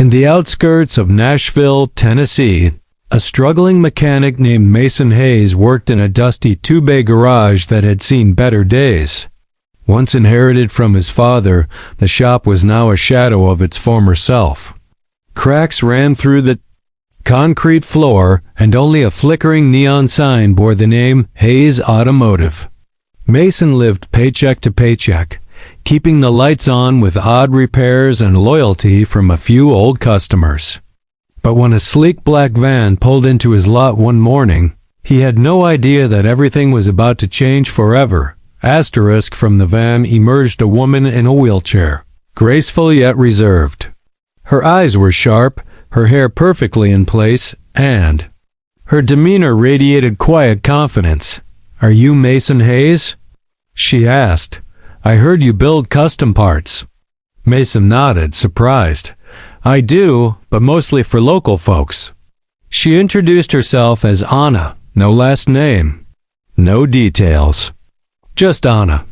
In the outskirts of Nashville, Tennessee, a struggling mechanic named Mason Hayes worked in a dusty two-bay garage that had seen better days. Once inherited from his father, the shop was now a shadow of its former self. Cracks ran through the concrete floor, and only a flickering neon sign bore the name Hayes Automotive. Mason lived paycheck to paycheck, keeping the lights on with odd repairs and loyalty from a few old customers. But when a sleek black van pulled into his lot one morning, he had no idea that everything was about to change forever. From the van emerged a woman in a wheelchair, graceful yet reserved. Her eyes were sharp, her hair perfectly in place, and her demeanor radiated quiet confidence. "Are you Mason Hayes?" she asked. "I heard you build custom parts." Mason nodded, surprised. "I do, but mostly for local folks." She introduced herself as Anna, no last name, no details. Just Anna.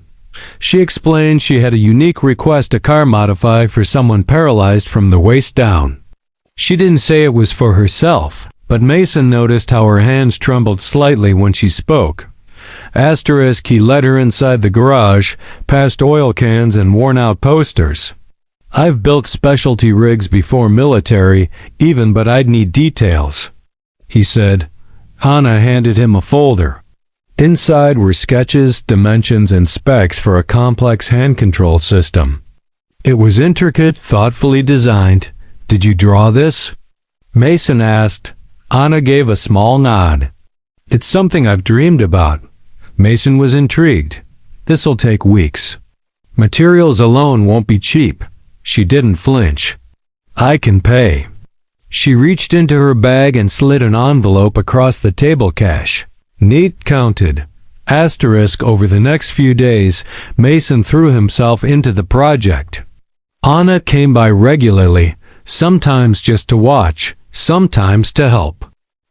She explained she had a unique request to car modify for someone paralyzed from the waist down. She didn't say it was for herself, but Mason noticed how her hands trembled slightly when she spoke. He led her inside the garage, past oil cans and worn-out posters. "I've built specialty rigs before military, but I'd need details," he said. Anna handed him a folder. Inside were sketches, dimensions, and specs for a complex hand control system. It was intricate, thoughtfully designed. "Did you draw this?" Mason asked. Anna gave a small nod. "It's something I've dreamed about." Mason was intrigued. "This'll take weeks. Materials alone won't be cheap." She didn't flinch. "I can pay." She reached into her bag and slid an envelope across the table cash. Neat counted. Over the next few days, Mason threw himself into the project. Anna came by regularly, sometimes just to watch, sometimes to help.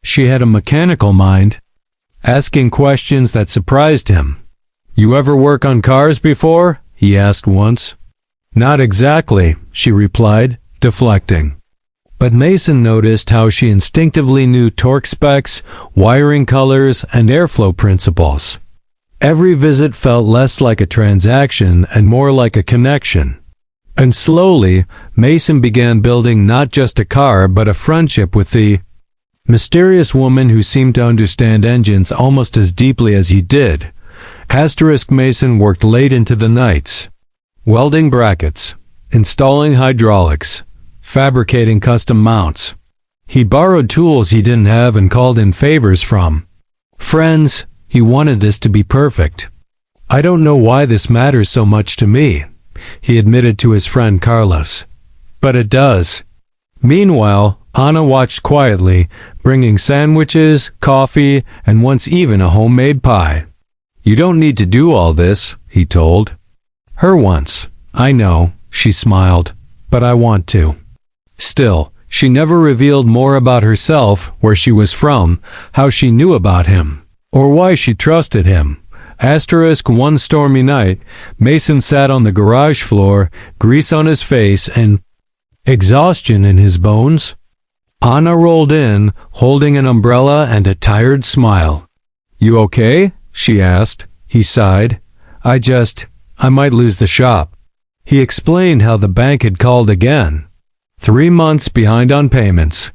She had a mechanical mind, asking questions that surprised him. "You ever work on cars before?" he asked once. "Not exactly," she replied, deflecting. But Mason noticed how she instinctively knew torque specs, wiring colors, and airflow principles. Every visit felt less like a transaction and more like a connection. And slowly, Mason began building not just a car but a friendship with the mysterious woman who seemed to understand engines almost as deeply as he did. Mason worked late into the nights, welding brackets, installing hydraulics, fabricating custom mounts. He borrowed tools he didn't have and called in favors from friends. He wanted this to be perfect. "I don't know why this matters so much to me," he admitted to his friend Carlos. "But it does." Meanwhile, Anna watched quietly, bringing sandwiches, coffee, and once even a homemade pie. "You don't need to do all this," he told her once. "I know," she smiled, "but I want to." Still, she never revealed more about herself, where she was from, how she knew about him, or why she trusted him. One stormy night, Mason sat on the garage floor, grease on his face and exhaustion in his bones. Anna rolled in, holding an umbrella and a tired smile. "You okay?" she asked. He sighed. I might lose the shop." He explained how the bank had called again. 3 months behind on payments.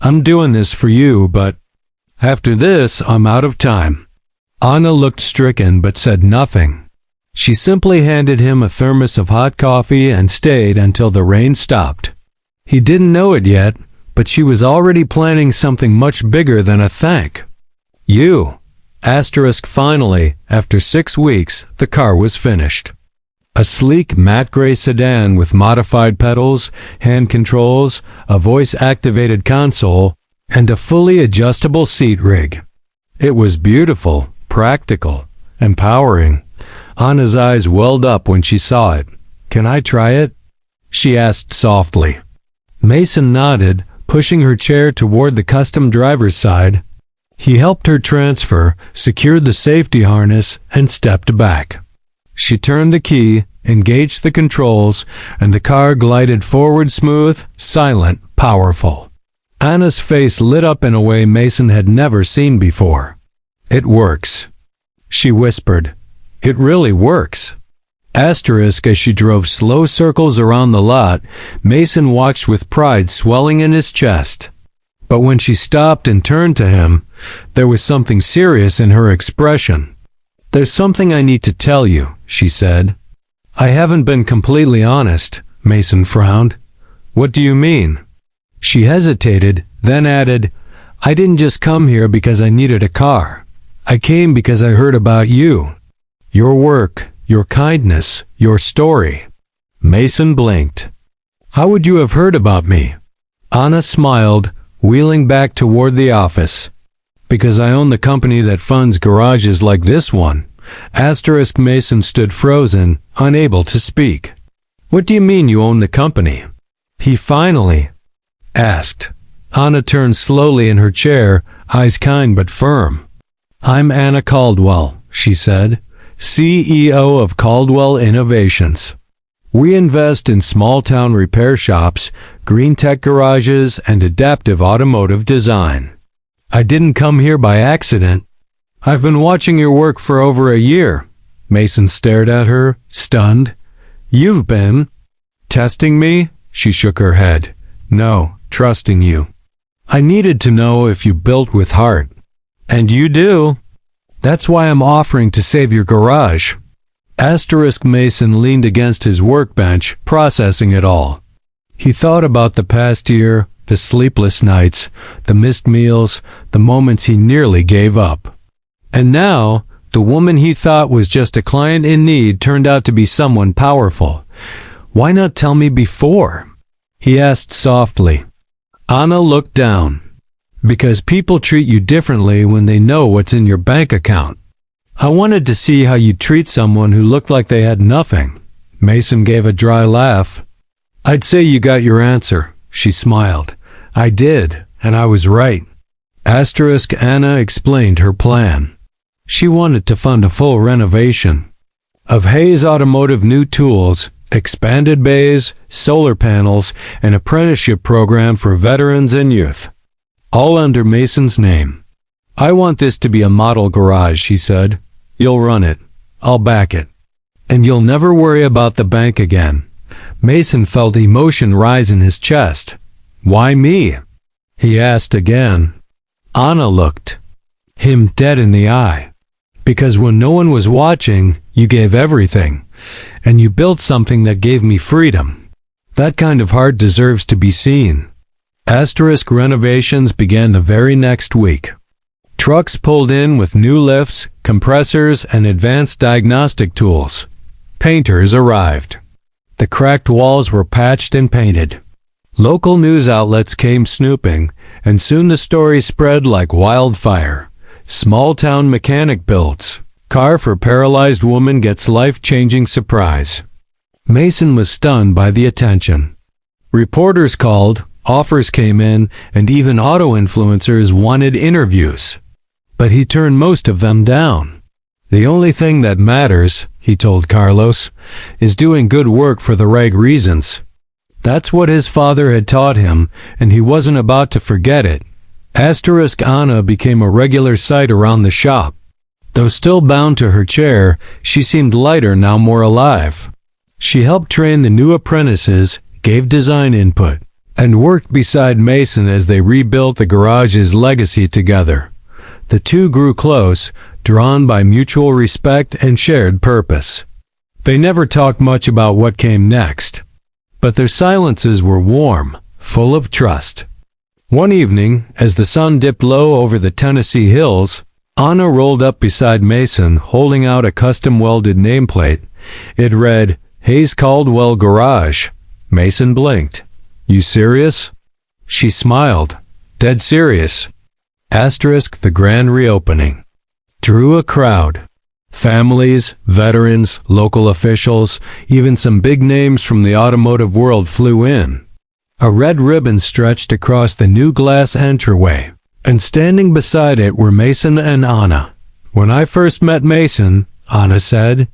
"I'm doing this for you, but after this, I'm out of time." Anna looked stricken but said nothing. She simply handed him a thermos of hot coffee and stayed until the rain stopped. He didn't know it yet, but she was already planning something much bigger than a thank you. Finally, after 6 weeks, the car was finished. A sleek matte gray sedan with modified pedals, hand controls, a voice-activated console, and a fully adjustable seat rig. It was beautiful, practical, empowering. Anna's eyes welled up when she saw it. "Can I try it?" she asked softly. Mason nodded, pushing her chair toward the custom driver's side. He helped her transfer, secured the safety harness, and stepped back. She turned the key, engaged the controls, and the car glided forward smooth, silent, powerful. Anna's face lit up in a way Mason had never seen before. "It works," she whispered. "It really works." Asterisk as she drove slow circles around the lot, Mason watched with pride swelling in his chest. But when she stopped and turned to him, there was something serious in her expression. "There's something I need to tell you," she said. "I haven't been completely honest," Mason frowned. "What do you mean?" She hesitated, then added, "I didn't just come here because I needed a car. I came because I heard about you. Your work, your kindness, your story." Mason blinked. "How would you have heard about me?" Anna smiled, wheeling back toward the office. "Because I own the company that funds garages like this one." Asterisk Mason stood frozen, unable to speak. "What do you mean you own the company?" he finally asked. Anna turned slowly in her chair, eyes kind but firm. "I'm Anna Caldwell," she said, "CEO of Caldwell Innovations. We invest in small-town repair shops, green tech garages, and adaptive automotive design. I didn't come here by accident. I've been watching your work for over a year." Mason stared at her, stunned. "You've been testing me?" She shook her head. "No, trusting you. I needed to know if you built with heart. And you do. That's why I'm offering to save your garage." Asterisk Mason leaned against his workbench, processing it all. He thought about the past year, the sleepless nights, the missed meals, the moments he nearly gave up. And now, the woman he thought was just a client in need turned out to be someone powerful. "Why not tell me before?" he asked softly. Anna looked down. "Because people treat you differently when they know what's in your bank account. I wanted to see how you'd treat someone who looked like they had nothing." Mason gave a dry laugh. "I'd say you got your answer," she smiled. "I did, and I was right." Asterisk Anna explained her plan. She wanted to fund a full renovation of Hayes Automotive new tools, expanded bays, solar panels, an apprenticeship program for veterans and youth, all under Mason's name. "I want this to be a model garage," she said. "You'll run it. I'll back it. And you'll never worry about the bank again." Mason felt emotion rise in his chest. "Why me?" he asked again. Anna looked him dead in the eye. "Because when no one was watching, you gave everything. And you built something that gave me freedom. That kind of heart deserves to be seen." Asterisk renovations began the very next week. Trucks pulled in with new lifts, compressors, and advanced diagnostic tools. Painters arrived. The cracked walls were patched and painted. Local news outlets came snooping, and soon the story spread like wildfire. Small-town mechanic builds. Car for paralyzed woman gets life-changing surprise. Mason was stunned by the attention. Reporters called, offers came in, and even auto-influencers wanted interviews. But he turned most of them down. "The only thing that matters," he told Carlos, "is doing good work for the right reasons." That's what his father had taught him, and he wasn't about to forget it. Asterisk Anna became a regular sight around the shop. Though still bound to her chair, she seemed lighter, now more alive. She helped train the new apprentices, gave design input, and worked beside Mason as they rebuilt the garage's legacy together. The two grew close, drawn by mutual respect and shared purpose. They never talked much about what came next, but their silences were warm, full of trust. One evening, as the sun dipped low over the Tennessee hills, Anna rolled up beside Mason, holding out a custom-welded nameplate. It read, "Hayes Caldwell Garage." Mason blinked. "You serious?" She smiled. "Dead serious." Asterisk the grand reopening drew a crowd. Families, veterans, local officials, even some big names from the automotive world flew in. A red ribbon stretched across the new glass entryway, and standing beside it were Mason and Anna. "When I first met Mason," Anna said.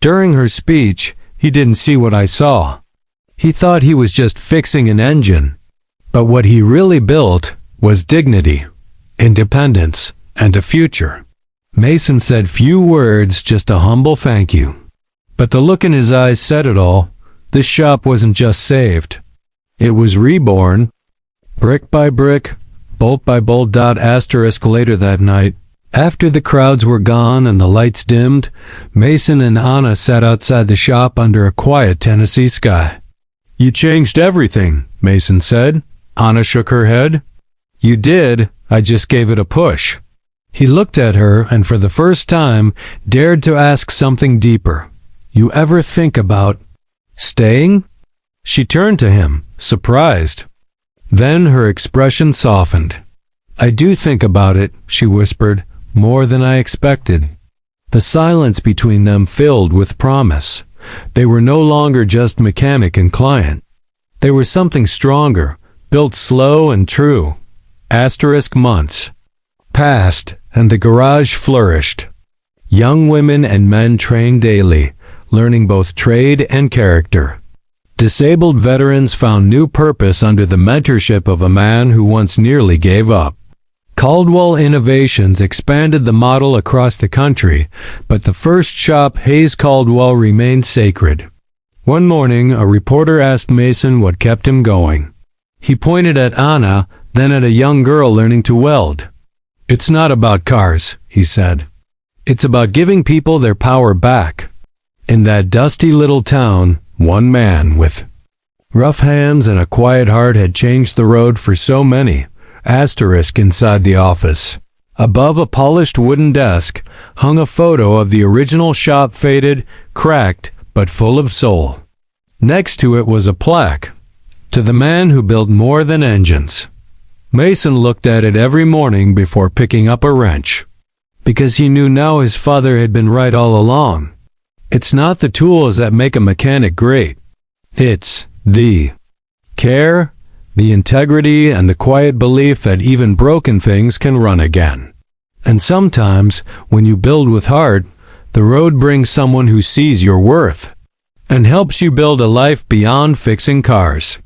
During her speech, He didn't see what I saw. He thought he was just fixing an engine. But what he really built was dignity, independence, and a future. Mason said few words, just a humble thank you. But the look in his eyes said it all. This shop wasn't just saved. It was reborn. Brick by brick, bolt by bolt. Asterisk later that night, after the crowds were gone and the lights dimmed, Mason and Anna sat outside the shop under a quiet Tennessee sky. "You changed everything," Mason said. Anna shook her head. "You did, I just gave it a push." He looked at her and for the first time dared to ask something deeper. "You ever think about staying?" She turned to him, surprised. Then her expression softened. "I do think about it," she whispered, "more than I expected." The silence between them filled with promise. They were no longer just mechanic and client. They were something stronger, built slow and true. Months passed, and the garage flourished. Young women and men trained daily, learning both trade and character. Disabled veterans found new purpose under the mentorship of a man who once nearly gave up. Caldwell Innovations expanded the model across the country, but the first shop, Hayes Caldwell, remained sacred. One morning, a reporter asked Mason what kept him going. He pointed at Anna, then at a young girl learning to weld. "It's not about cars," he said. "It's about giving people their power back." In that dusty little town, one man with rough hands and a quiet heart had changed the road for so many. Inside the office, above a polished wooden desk, hung a photo of the original shop, faded, cracked, but full of soul. Next to it was a plaque, "To the man who built more than engines." Mason looked at it every morning before picking up a wrench, because he knew now his father had been right all along. It's not the tools that make a mechanic great. It's the care, the integrity, and the quiet belief that even broken things can run again. And sometimes, when you build with heart, the road brings someone who sees your worth and helps you build a life beyond fixing cars.